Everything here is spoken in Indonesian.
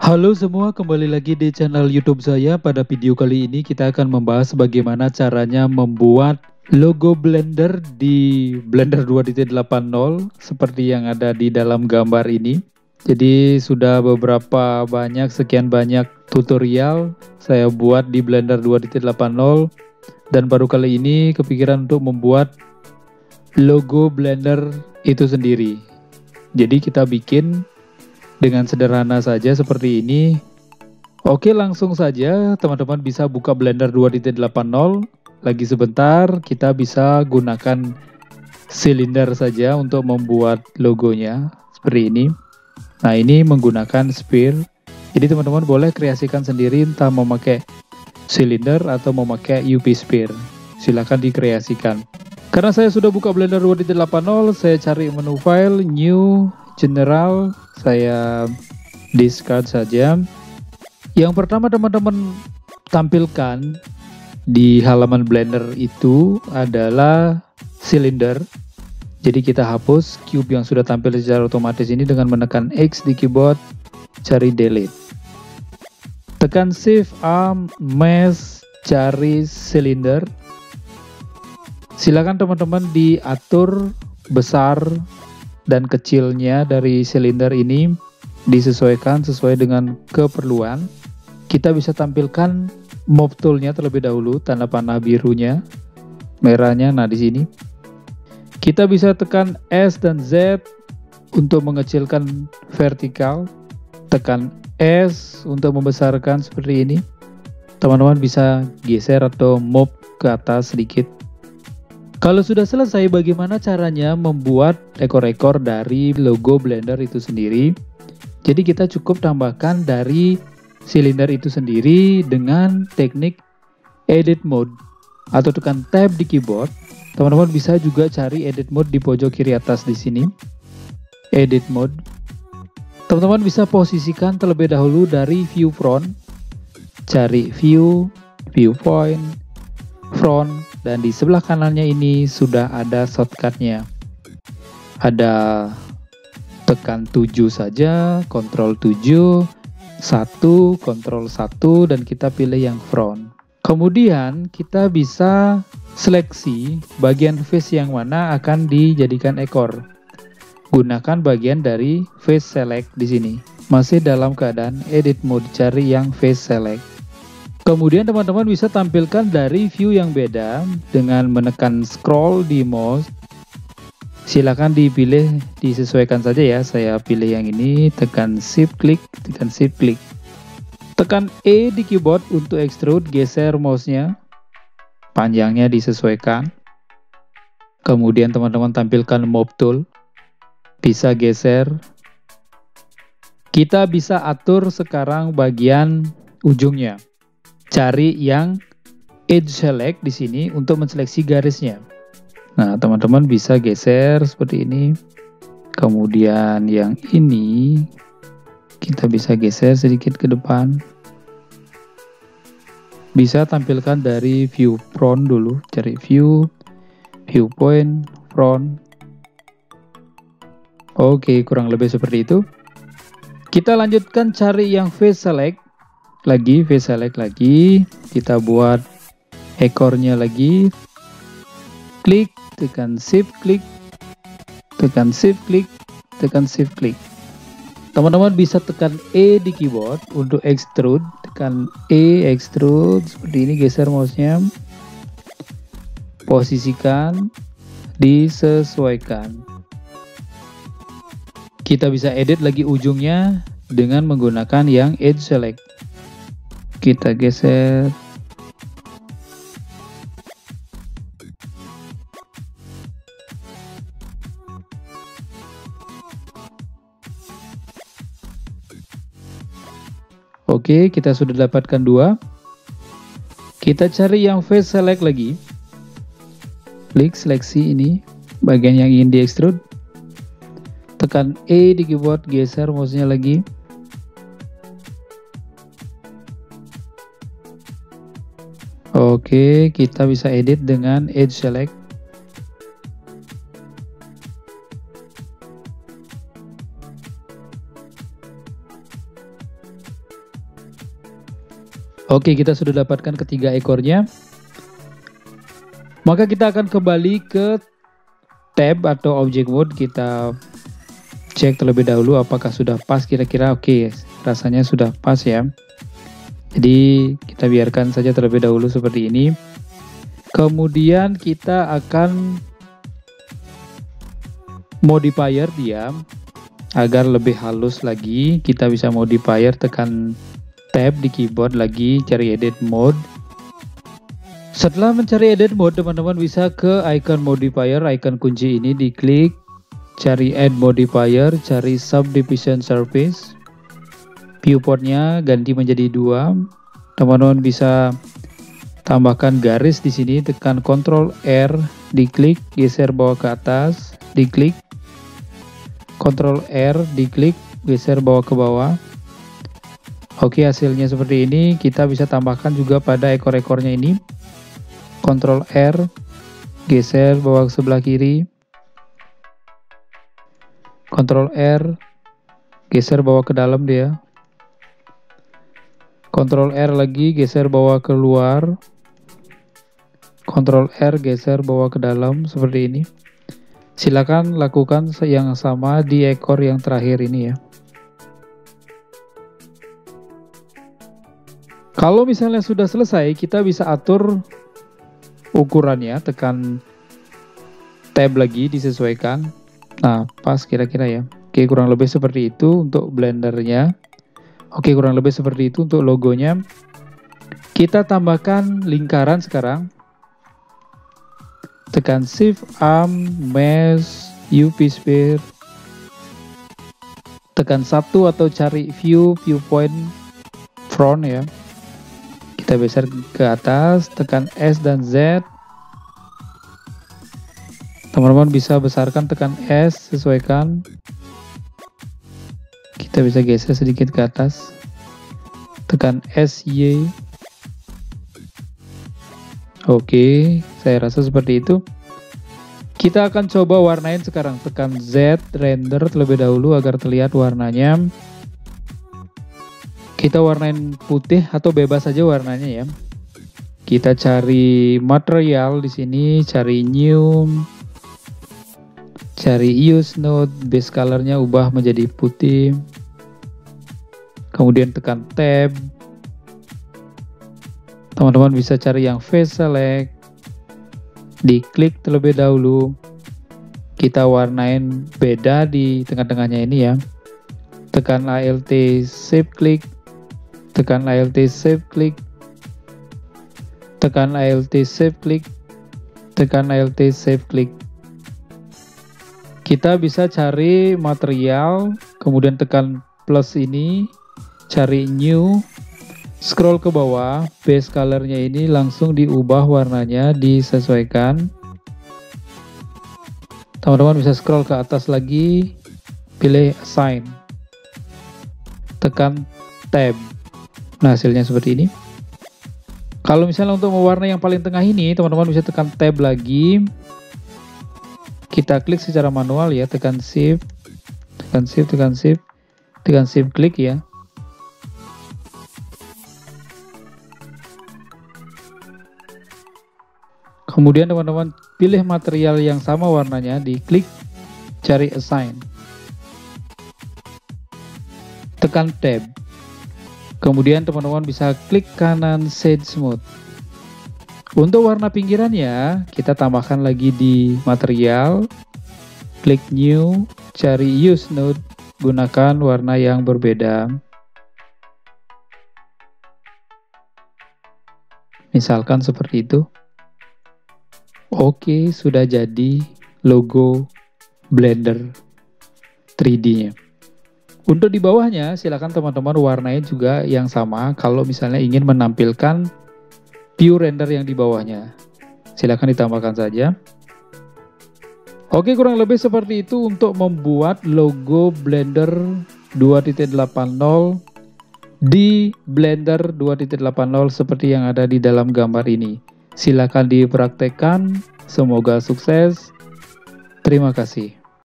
Halo semua, kembali lagi di channel YouTube saya. Pada video kali ini kita akan membahas bagaimana caranya membuat logo Blender di Blender 2.80 seperti yang ada di dalam gambar ini. Jadi sudah sekian banyak tutorial saya buat di Blender 2.80 dan baru kali ini kepikiran untuk membuat logo Blender itu sendiri. Jadi kita bikin dengan sederhana saja seperti ini. Oke, langsung saja teman-teman bisa buka Blender 2.80. Lagi sebentar kita bisa gunakan silinder saja untuk membuat logonya seperti ini. Nah, ini menggunakan sphere. Jadi teman-teman boleh kreasikan sendiri entah memakai silinder atau memakai UV sphere. Silahkan dikreasikan. Karena saya sudah buka Blender 2.80, saya cari menu file, new, general, saya discard saja. Yang pertama teman-teman tampilkan di halaman Blender itu adalah silinder. Jadi kita hapus cube yang sudah tampil secara otomatis ini dengan menekan X di keyboard, cari delete. Tekan Shift A, mesh, cari silinder. Silakan teman-teman diatur besar dan kecilnya dari silinder ini disesuaikan sesuai dengan keperluan. Kita bisa tampilkan move toolnya terlebih dahulu, tanda panah birunya, merahnya. Nah, di sini kita bisa tekan S dan Z untuk mengecilkan vertikal, tekan S untuk membesarkan seperti ini. Teman-teman bisa geser atau move ke atas sedikit. Kalau sudah selesai, bagaimana caranya membuat ekor-ekor dari logo Blender itu sendiri? Jadi kita cukup tambahkan dari silinder itu sendiri dengan teknik edit mode atau tekan tab di keyboard. Teman-teman bisa juga cari edit mode di pojok kiri atas di sini. Edit mode. Teman-teman bisa posisikan terlebih dahulu dari view front. Cari view, viewpoint, front, dan di sebelah kanannya ini sudah ada shortcutnya. Ada tekan 7 saja, Ctrl 7, 1, Ctrl 1, dan kita pilih yang front. Kemudian kita bisa seleksi bagian face yang mana akan dijadikan ekor. Gunakan bagian dari face select di sini. Masih dalam keadaan edit mode, cari yang face select. Kemudian teman-teman bisa tampilkan dari view yang beda dengan menekan scroll di mouse. Silakan dipilih, disesuaikan saja ya. Saya pilih yang ini, tekan shift klik, tekan shift klik. Tekan E di keyboard untuk extrude, geser mouse-nya. Panjangnya disesuaikan. Kemudian teman-teman tampilkan move tool. Bisa geser. Kita bisa atur sekarang bagian ujungnya. Cari yang edge select di sini untuk menseleksi garisnya. Nah, teman-teman bisa geser seperti ini. Kemudian yang ini kita bisa geser sedikit ke depan. Bisa tampilkan dari view front dulu, cari view, viewpoint, front. Oke, kurang lebih seperti itu. Kita lanjutkan cari yang face select. Face select lagi, kita buat ekornya lagi. Klik, tekan shift klik, tekan shift klik, tekan shift klik. Teman-teman bisa tekan E di keyboard untuk extrude, tekan E, extrude seperti ini, geser mouse-nya. Posisikan, disesuaikan. Kita bisa edit lagi ujungnya dengan menggunakan yang edge select. Kita geser. Oke, kita sudah dapatkan 2. Kita cari yang face select lagi. Klik seleksi ini, bagian yang ingin di extrude. Tekan E di keyboard, geser mouse-nya lagi. Oke, kita bisa edit dengan edge select. Oke, kita sudah dapatkan ketiga ekornya. Maka kita akan kembali ke tab atau object mode. Kita cek terlebih dahulu apakah sudah pas kira-kira. Oke, rasanya sudah pas ya. Jadi kita biarkan saja terlebih dahulu seperti ini. Kemudian kita akan modifier dia agar lebih halus lagi. Kita bisa modifier, tekan tab di keyboard lagi, cari edit mode. Setelah mencari edit mode, teman-teman bisa ke icon modifier, icon kunci ini diklik, cari add modifier, cari subdivision surface. Viewportnya ganti menjadi 2. Teman-teman bisa tambahkan garis di sini, tekan Ctrl R, diklik, geser bawah ke atas, diklik, Ctrl R, diklik, geser bawah ke bawah. Oke, hasilnya seperti ini. Kita bisa tambahkan juga pada ekor-ekornya ini. Ctrl R, geser bawah ke sebelah kiri. Ctrl R, geser bawah ke dalam dia. Ctrl R lagi, geser bawah keluar. Ctrl R, geser bawah ke dalam seperti ini. Silakan lakukan yang sama di ekor yang terakhir ini ya. Kalau misalnya sudah selesai, kita bisa atur ukurannya, tekan tab lagi, disesuaikan. Nah, pas kira-kira ya. Oke, kurang lebih seperti itu untuk blendernya. Oke, kurang lebih seperti itu untuk logonya. Kita tambahkan lingkaran sekarang. Tekan Shift, Arm, Mesh, UV Sphere. Tekan 1 atau cari viewpoint front ya. Kita geser ke atas, tekan S dan Z. Teman-teman bisa besarkan, tekan S, sesuaikan. Kita bisa geser sedikit ke atas, tekan SY. Oke, saya rasa seperti itu. Kita akan coba warnain sekarang, tekan Z, render terlebih dahulu agar terlihat warnanya. Kita warnain putih atau bebas saja warnanya ya. Kita cari material di sini, cari new, cari use node, base colornya ubah menjadi putih. Kemudian tekan tab. Teman-teman bisa cari yang face select, diklik terlebih dahulu. Kita warnain beda di tengah-tengahnya ini ya. Tekan Alt shift klik, tekan Alt shift klik, tekan Alt shift klik, tekan Alt shift klik. Kita bisa cari material, kemudian tekan plus ini, cari new, scroll ke bawah, base colornya ini langsung diubah warnanya, disesuaikan. Teman-teman bisa scroll ke atas lagi, pilih assign, tekan tab. Nah, hasilnya seperti ini. Kalau misalnya untuk mewarnai yang paling tengah ini, teman-teman bisa tekan tab lagi. Kita klik secara manual ya, tekan shift, tekan shift, tekan shift, tekan shift klik ya. Kemudian teman-teman pilih material yang sama warnanya, diklik, cari assign, tekan tab. Kemudian teman-teman bisa klik kanan shade smooth. Untuk warna pinggirannya kita tambahkan lagi di material, klik new, cari use node, gunakan warna yang berbeda. Misalkan seperti itu. Oke, sudah jadi logo Blender 3D-nya. Untuk di bawahnya, silakan teman-teman warnai juga yang sama kalau misalnya ingin menampilkan view render yang di bawahnya. Silakan ditambahkan saja. Oke, kurang lebih seperti itu untuk membuat logo Blender 2.80 di Blender 2.80 seperti yang ada di dalam gambar ini. Silakan dipraktekkan, semoga sukses. Terima kasih.